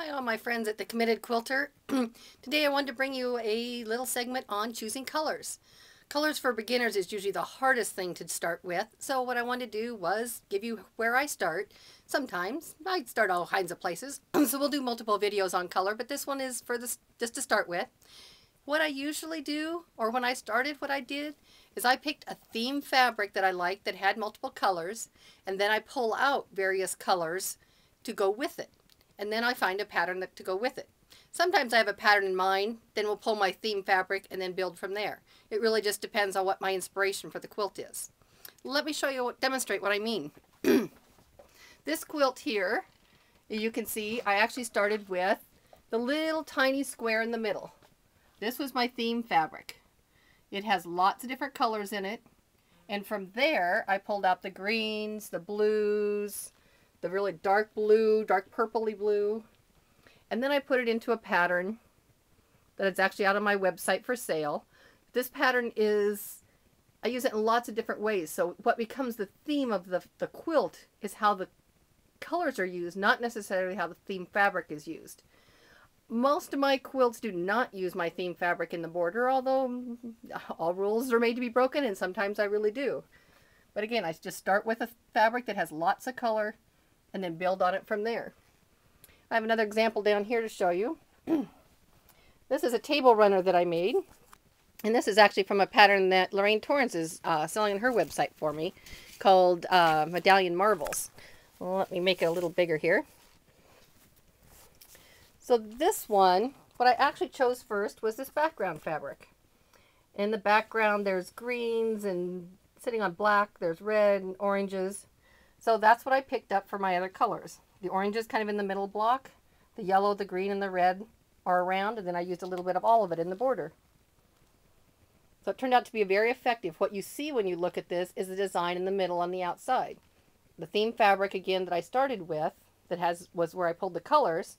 Hi all my friends at the Committed Quilter. Today I wanted to bring you a little segment on choosing colors. Colors for beginners is usually the hardest thing to start with, so what I wanted to do was give you where I start. Sometimes I start all kinds of places, so we'll do multiple videos on color, but this one is for this just to start with. What I usually do, or when I started what I did, is I picked a theme fabric that I liked that had multiple colors, and then I pull out various colors to go with it. And then I find a pattern to go with it. Sometimes I have a pattern in mind, then we'll pull my theme fabric and then build from there. It really just depends on what my inspiration for the quilt is. Let me show you, demonstrate what I mean. This quilt here, you can see I actually started with the little tiny square in the middle. This was my theme fabric. It has lots of different colors in it. And from there, I pulled out the greens, the blues, the really dark blue, dark purpley blue. And then I put it into a pattern that is actually out on my website for sale. This pattern is, I use it in lots of different ways. So what becomes the theme of the quilt is how the colors are used, not necessarily how the theme fabric is used. Most of my quilts do not use my theme fabric in the border, although all rules are made to be broken, and sometimes I really do. But again, I just start with a fabric that has lots of color and then build on it from there. I have another example down here to show you. This is a table runner that I made, and this is actually from a pattern that Lorraine Torrance is selling on her website for me, called Medallion Marbles. Well, let me make it a little bigger here. So this one, what I actually chose first was this background fabric. In the background there's greens, and sitting on black there's red and oranges. So that's what I picked up for my other colors. The orange is kind of in the middle block. The yellow, the green, and the red are around, and then I used a little bit of all of it in the border. So it turned out to be very effective. What you see when you look at this is the design in the middle on the outside. The theme fabric, again, that I started with, that was where I pulled the colors,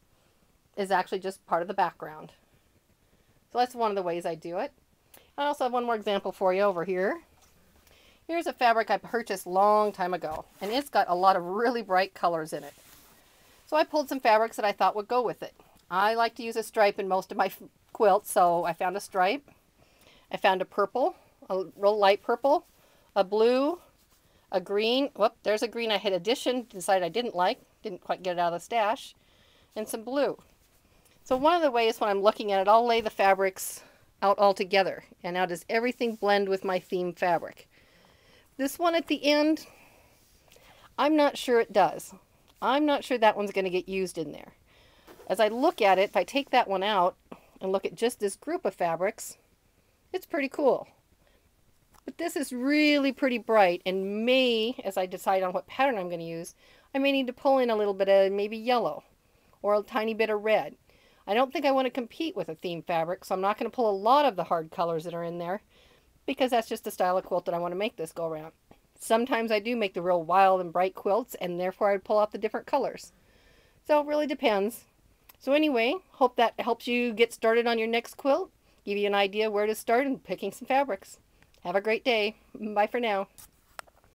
is actually just part of the background. So that's one of the ways I do it. I also have one more example for you over here. Here's a fabric I purchased a long time ago, and it's got a lot of really bright colors in it. So I pulled some fabrics that I thought would go with it. I like to use a stripe in most of my quilts, so I found a stripe. I found a purple, a real light purple, a blue, a green. Whoop, there's a green I had decided I didn't like, didn't quite get it out of the stash, and some blue. So one of the ways when I'm looking at it, I'll lay the fabrics out all together. And now does everything blend with my theme fabric? This one at the end, I'm not sure it does. I'm not sure that one's going to get used in there. As I look at it, if I take that one out and look at just this group of fabrics, it's pretty cool. But this is really pretty bright, and as I decide on what pattern I'm going to use, I may need to pull in a little bit of maybe yellow or a tiny bit of red. I don't think I want to compete with a theme fabric, so I'm not going to pull a lot of the hard colors that are in there, because that's just the style of quilt that I want to make this go around. Sometimes I do make the real wild and bright quilts, and therefore I pull out the different colors. So it really depends. So anyway, hope that helps you get started on your next quilt, give you an idea where to start in picking some fabrics. Have a great day. Bye for now.